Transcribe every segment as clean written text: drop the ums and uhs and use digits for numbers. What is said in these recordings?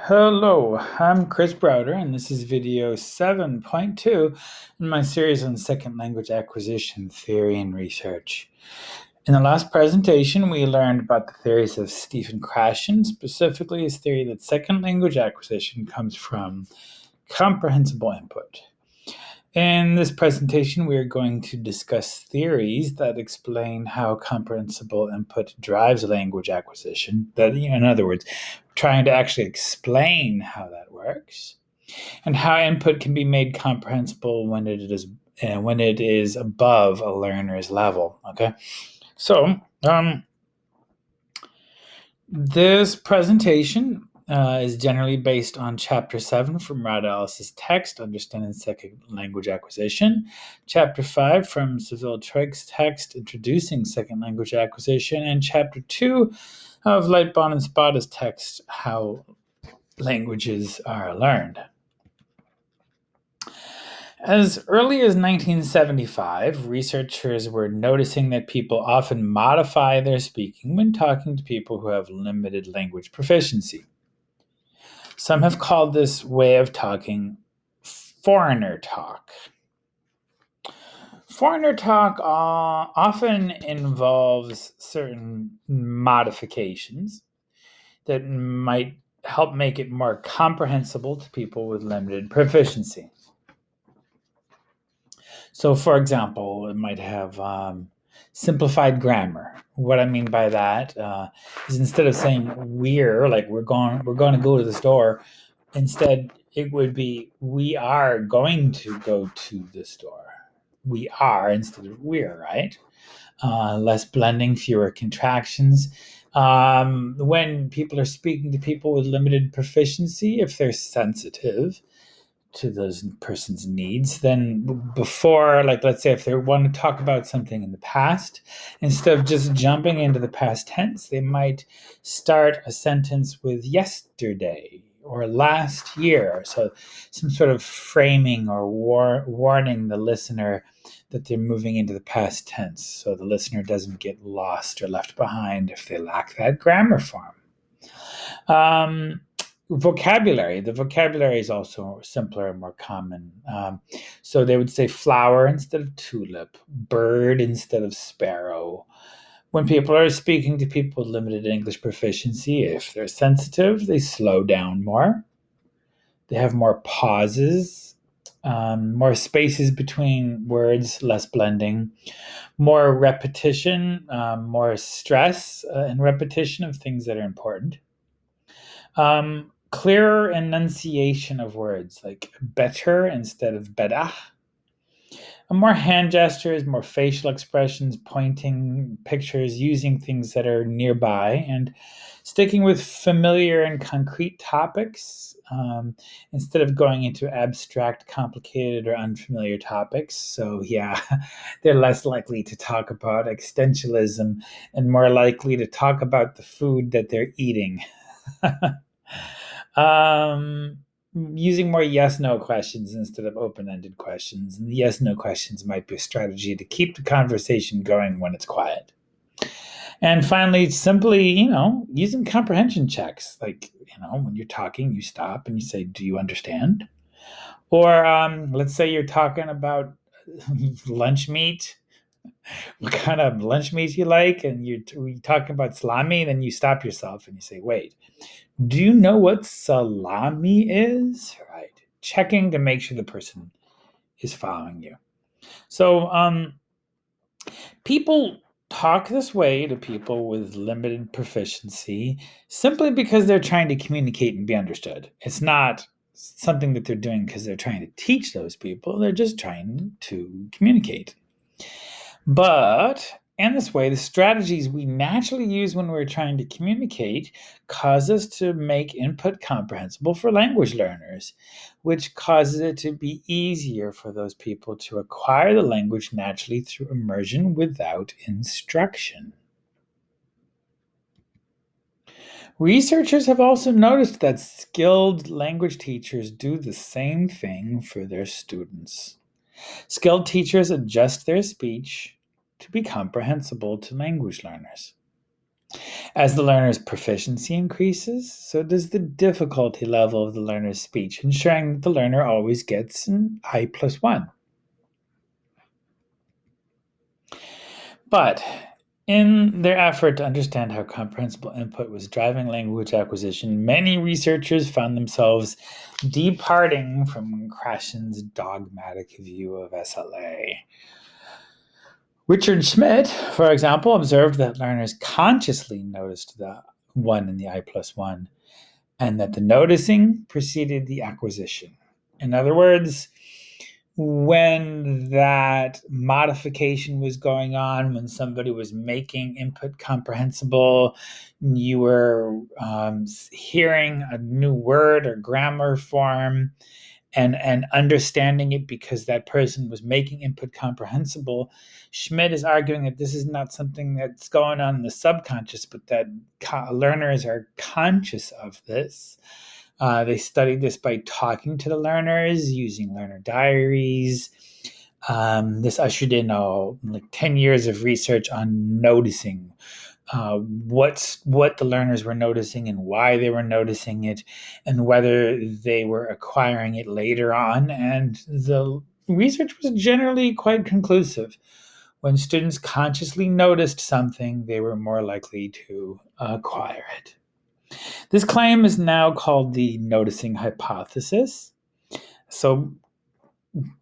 Hello, I'm Chris Browder, and this is video 7.2 in my series on second language acquisition theory and research. In the last presentation, we learned about the theories of Stephen Krashen, specifically his theory that second language acquisition comes from comprehensible input. In this presentation, we are going to discuss theories that explain how comprehensible input drives language acquisition. That, in other words, trying to actually explain how that works, and how input can be made comprehensible when it is above a learner's level. Okay, so this presentation is generally based on Chapter 7 from Rada Ellis's text, Understanding Second Language Acquisition, Chapter 5 from Seville Trig's text, Introducing Second Language Acquisition, and Chapter 2 of Lightbon and Spada's text, How Languages Are Learned. As early as 1975, researchers were noticing that people often modify their speaking when talking to people who have limited language proficiency. Some have called this way of talking foreigner talk. Foreigner talk often involves certain modifications that might help make it more comprehensible to people with limited proficiency. So, for example, it might have simplified grammar. What I mean by that is instead of saying we're, like we're going to go to the store, instead it would be we are going to go to the store. We are instead of we're, right? Less blending, fewer contractions. When people are speaking to people with limited proficiency, if they're sensitive to those person's needs, then before, like, let's say if they want to talk about something in the past, instead of just jumping into the past tense, they might start a sentence with yesterday or last year. So some sort of framing or warning the listener that they're moving into the past tense, so the listener doesn't get lost or left behind if they lack that grammar form. Vocabulary. The vocabulary is also simpler and more common. So they would say flower instead of tulip, bird instead of sparrow. When people are speaking to people with limited English proficiency, if they're sensitive, they slow down more. They have more pauses, more spaces between words, less blending, more repetition, more stress and repetition of things that are important. Clearer enunciation of words, like better instead of better. More hand gestures, more facial expressions, pointing pictures, using things that are nearby, and sticking with familiar and concrete topics instead of going into abstract, complicated, or unfamiliar topics. So, yeah, they're less likely to talk about existentialism and more likely to talk about the food that they're eating. Using more yes-no questions instead of open-ended questions. And the yes-no questions might be a strategy to keep the conversation going when it's quiet. And finally, simply, using comprehension checks. Like, when you're talking, you stop and you say, do you understand? Or let's say you're talking about lunch meat, what kind of lunch meat you like, and you're talking about salami, then you stop yourself and you say, wait, do you know what salami is? Right. Checking to make sure the person is following you. So people talk this way to people with limited proficiency simply because they're trying to communicate and be understood. It's not something that they're doing because they're trying to teach those people. They're just trying to communicate. But in this way, the strategies we naturally use when we're trying to communicate cause us to make input comprehensible for language learners, which causes it to be easier for those people to acquire the language naturally through immersion without instruction. Researchers have also noticed that skilled language teachers do the same thing for their students. Skilled teachers adjust their speech to be comprehensible to language learners. As the learner's proficiency increases, so does the difficulty level of the learner's speech, ensuring that the learner always gets an I+1. But in their effort to understand how comprehensible input was driving language acquisition, many researchers found themselves departing from Krashen's dogmatic view of SLA. Richard Schmidt, for example, observed that learners consciously noticed the 1 in the I+1 and that the noticing preceded the acquisition. In other words, when that modification was going on, when somebody was making input comprehensible, you were hearing a new word or grammar form and understanding it because that person was making input comprehensible. Schmidt is arguing that this is not something that's going on in the subconscious, but that learners are conscious of this. They studied this by talking to the learners, using learner diaries. This ushered in like 10 years of research on noticing what the learners were noticing and why they were noticing it, and whether they were acquiring it later on. And the research was generally quite conclusive. When students consciously noticed something, they were more likely to acquire it. This claim is now called the noticing hypothesis. So,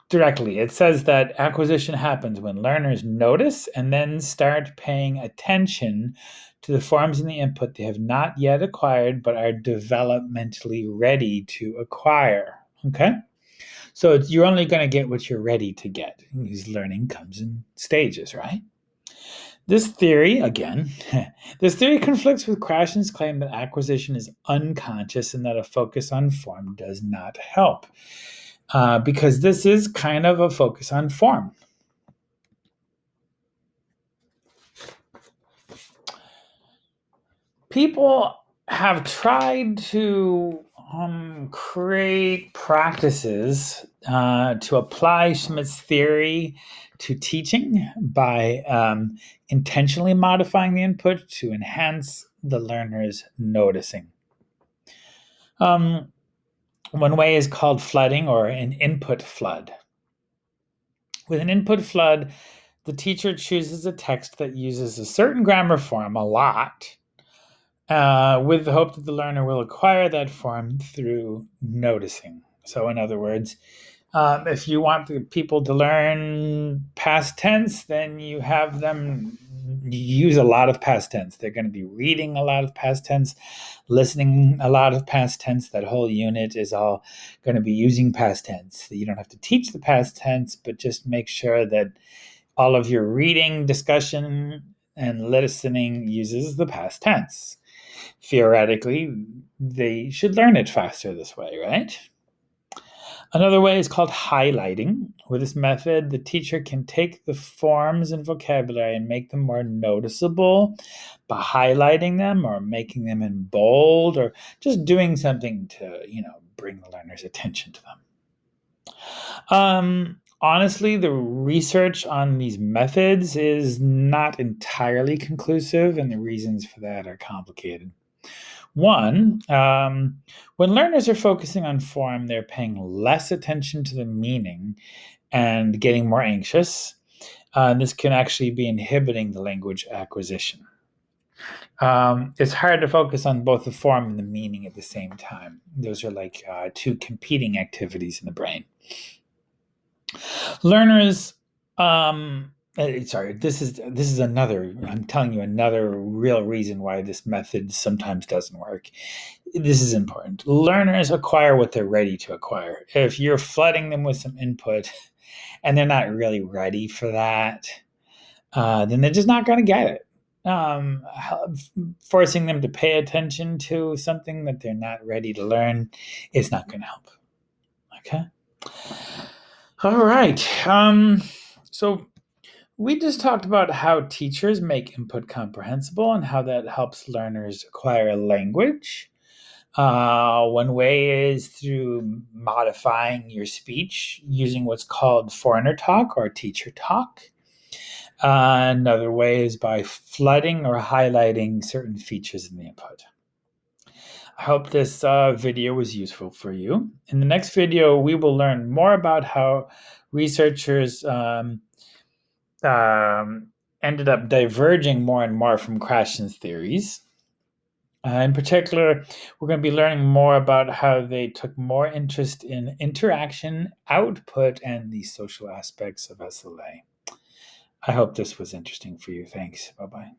directly, it says that acquisition happens when learners notice and then start paying attention to the forms in the input they have not yet acquired but are developmentally ready to acquire. Okay? So, you're only going to get what you're ready to get. Because learning comes in stages, right? This theory, again, this theory conflicts with Krashen's claim that acquisition is unconscious and that a focus on form does not help, because this is kind of a focus on form. People have tried to create practices to apply Schmidt's theory to teaching by intentionally modifying the input to enhance the learner's noticing. One way is called flooding, or an input flood. With an input flood, the teacher chooses a text that uses a certain grammar form a lot, with the hope that the learner will acquire that form through noticing. So, in other words, if you want the people to learn past tense, then you have them use a lot of past tense. They're going to be reading a lot of past tense, listening a lot of past tense. That whole unit is all going to be using past tense. You don't have to teach the past tense, but just make sure that all of your reading, discussion, and listening uses the past tense. Theoretically, they should learn it faster this way, right? Another way is called highlighting. With this method, the teacher can take the forms and vocabulary and make them more noticeable by highlighting them or making them in bold or just doing something to, bring the learner's attention to them. Honestly, the research on these methods is not entirely conclusive, and the reasons for that are complicated. One, when learners are focusing on form, they're paying less attention to the meaning and getting more anxious. This can actually be inhibiting the language acquisition. It's hard to focus on both the form and the meaning at the same time. Those are like two competing activities in the brain. Learners, this is another. I'm telling you another real reason why this method sometimes doesn't work. This is important. Learners acquire what they're ready to acquire. If you're flooding them with some input and they're not really ready for that, then they're just not going to get it. Forcing them to pay attention to something that they're not ready to learn is not going to help. Okay. All right. So we just talked about how teachers make input comprehensible and how that helps learners acquire a language. One way is through modifying your speech using what's called foreigner talk or teacher talk. Another way is by flooding or highlighting certain features in the input. I hope this video was useful for you. In the next video, we will learn more about how researchers ended up diverging more and more from Krashen's theories. In particular, we're going to be learning more about how they took more interest in interaction, output, and the social aspects of SLA. I hope this was interesting for you. Thanks. Bye-bye.